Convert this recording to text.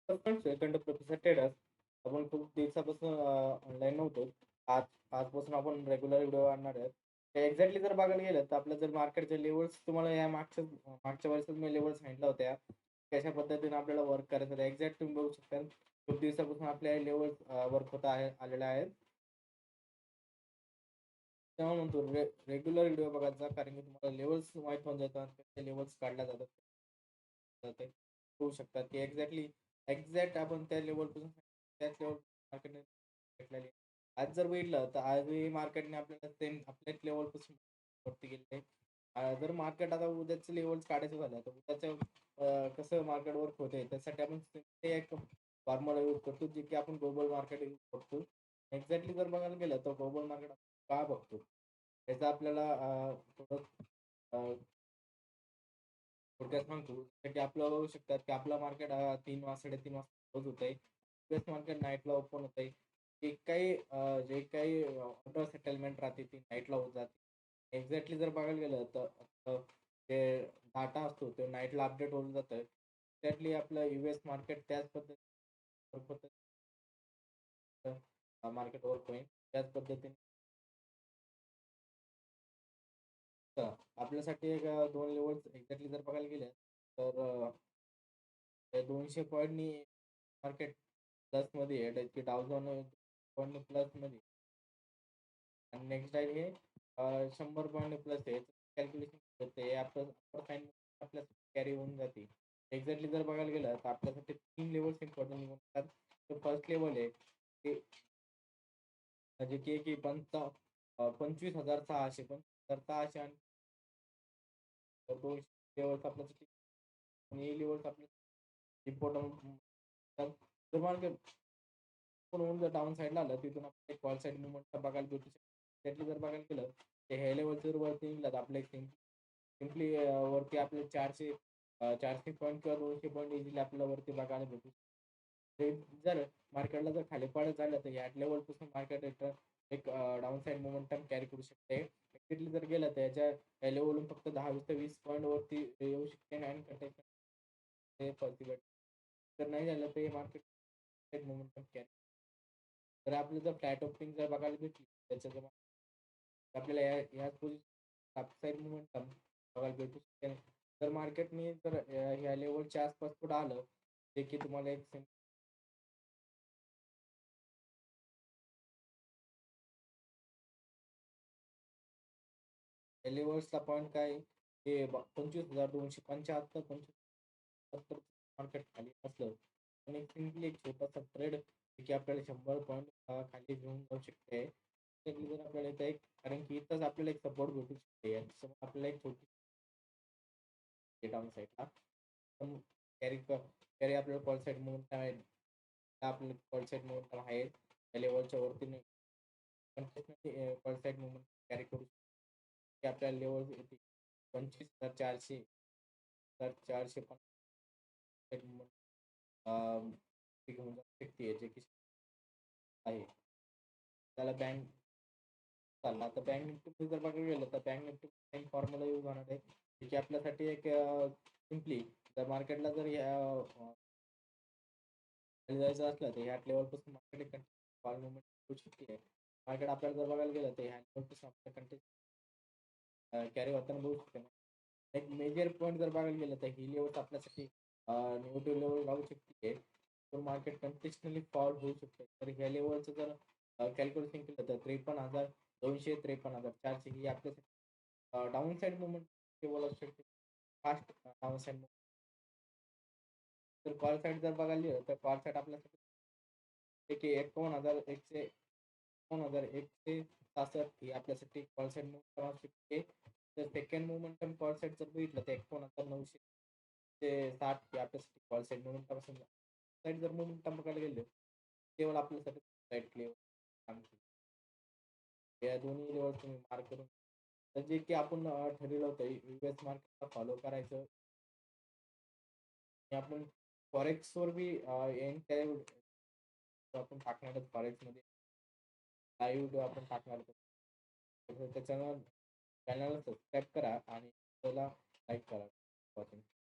तर friends welcome to professor traders. आपण खूप दिवसापासून ऑनलाईन नव्हतो. आज आजपासून आपण रेग्युलर व्हिडिओ आणणार आहेत. ते एक्झॅक्टली जर बघायला गेलं तर आपल्या जर मार्केटचे लेव्हल्स तुम्हाला या मागच्या वेळेसच मी लेव्हल्स सांगितल्या होत्या. कशा पद्धतीने आपल्याला वर्क करायचं आहे. एक्झॅक्ट तुम्ही बघू शकता. खूप दिवसापासून आपल्या लेव्हल्स वर्क होत आहे आलेल्या आहेत. तेव्हा म्हणतो रेग्युलर व्हिडिओ बघायचा कारण की तुम्हाला लेव्हल्स माहीत होऊन जातात. कसे लेव्हल्स काढल्या जातात. ते होऊ शकतात की एक्झॅक्ट आपण त्या लेव्हलपासून त्याच लेव्हल मार्केटने भेटलेली. आज जर बघितलं तर आजही मार्केटने आपल्याला सेम आपल्याच लेव्हलपासून वरती गेलेलं आहे. जर मार्केट आता उद्याचं लेव्हल्स काढायचं झालं तर उद्याचं कसं मार्केट वर्क होते त्यासाठी आपण ते एक फॉर्म्युला यूज करतो जे की आपण ग्लोबल मार्केट यूज करतो. एक्झॅक्टली जर बघायला गेलं तर ग्लोबल मार्केट का बघतो? त्याचा आपल्याला थोडं थोडक्यात सांगतो की आपलं बघू शकतात की आपलं मार्केट 3 वाजता 3:30 वाजता क्लोज होतंय. यूएस मार्केट नाईटला ओपन होतंय. जे काही ऑर्डर सेटलमेंट राहते ती नाईटला होत जाते. एक्झॅक्टली जर बघायला गेलं तर जे डाटा असतो तो नाईटला अपडेट होऊन जातं. एक्झॅक्टली आपलं यूएस मार्केट त्याच पद्धतीने मार्केट वर्क होईल. त्याच पद्धतीने आपल्यासाठी एक 2 लेव्हल्स एक्झॅक्टली जर बघायला गेले तर 200 पॉईंटनी मार्केट प्लसमध्ये आहे. की डाव जोन पॉईंट प्लसमध्ये आणि नेक्स्ट आहे हे 100 पॉईंट प्लस आहे. कॅल्क्युलेशन करते आपलं अप्पर साइन आपल्या कॅरी होऊन जाते. एक्झॅक्टली जर बघायला गेलं तर आपल्यासाठी 3 लेव्हल्स इम्पॉर्टंट म्हणतात. तर फर्स्ट लेव्हल आहे ते म्हणजे की 25,600 25,600 आणि 200 लेव्हल्स आपल्यासाठी आणि लेव्हल्स आपले इम्पॉर्टंट. जर मार्केट म्हणून जर डाऊन साईडला आलं तिथून आपण एक कॉल साईड मुवमेंट बघायला भेटू शकतो. त्यातली जर बघायला गेलं ते हाय लेवलचे जर वरती निघालात आपले सिम्पली वरती आपले 400 पॉईंट किंवा 200 पॉईंट इझिली आपल्याला वरती बघायला भेटू. ते जर मार्केटला जर खाली पडत झालं तर ह्या लेवलपासून मार्केट एक डाऊन साईड मोमेंटम कॅरी करू शकते. एक्झॅक्टली जर गेलं तर याच्या लेवलून फक्त 10 ते 20 पॉईंट वरती येऊ शकते आणि कंटेक्ट ते वरती भेट. जर नाही झालं तर हे मार्केट मोमेंटम कॅरी. तर आपलं जर फ्लॅट ओपनिंग जर बघायला भेटली त्याच्या जर आपल्याला ह्याच पोझिशन अपसाईड मोमेंटम बघायला भेटू शकते. तर मार्केटने जर ह्या लेवलच्या आसपास पुढे आलं जे की तुम्हाला एक लेव्हल्सचा पॉईंट काय आहे? ते 25,275 25,070 मार्केट खाली असलं आणि सिम्पली एक छोटासा ट्रेड की आपल्याला 100 पॉईंट खाली घेऊन जाऊ शकते. त्यातली जर आपल्याला इथं एक कारण की इथंच आपल्याला एक सपोर्ट भेटू शकते. याच्यासमोर आपल्याला एक छोटी डाऊन साईडला पण कॅरी आपल्याला कॉल साईड मोमेंटम आहे. आपल्याला कॉल साईड मोमेंटम आहे. त्या लेवलच्या वरती नाही. कॉल साईड मोमेंट कॅरी करू की आपल्याला लेवल येते 25,400 तर 400 पण घेऊन जाऊ शकते जे की आहे. त्याला बँक चालला तर बँक निफ्टी जर बघायला गेलं तर बँक निफ्टी फॉर्म्युला यूज होणार आहे. की आपल्यासाठी एक सिम्पली जर मार्केटला जर खाली जायचं असलं तर ह्या लेवलपासून मार्केट कॉल मुवमेंट होऊ शकते. मार्केट आपल्याला जर बघायला गेलं तर ह्या लेवलपासून आपल्या कॅरी होताना बघू शकते. एक मेजर पॉईंट जर बघायला गेलं तर ही लेवल आपल्यासाठी निगेटिव्ह लेवल राहू शकते. तर मार्केट कंटिन्युअसली फॉल होऊ शकते. तर ह्या लेवलचं जर कॅल्क्युलेशन केलं तर 53,200 53,400 ही आपल्यासाठी डाऊन साईड मुवमेंट लेवल असू शकते. Fast down side. तर कॉल साईड जर बघायला गेलं तर कॉल साईड आपल्यासाठी एक 51,166 ही आपल्यासाठी कॉल साईड मुवमेंट असू शकते. तर सेकंड मोमेंटम कॉल साईड जर बघितलं तर 51,900 ते 60 ही आपल्यासाठी कॉल साईड मोमेंटम असेल. साईड जर मोमेंटम बघायला गेलं केवळ आपल्यासाठी साईड लेवल काम करते. या दोन्ही लेवल तुम्ही मार्क करून तर जे की आपण ठरवलं होतं यूएस मार्केटला फॉलो करायचं आणि आपण फॉरेक्सवर बी येईन त्या आपण टाकणार आहोत फॉरेक्समध्ये लाईव्ह व्हिडिओ आपण टाकणार आहोत. तर त्याच्यानं चॅनलला सबस्क्राईब करा आणि त्याला लाईक करा.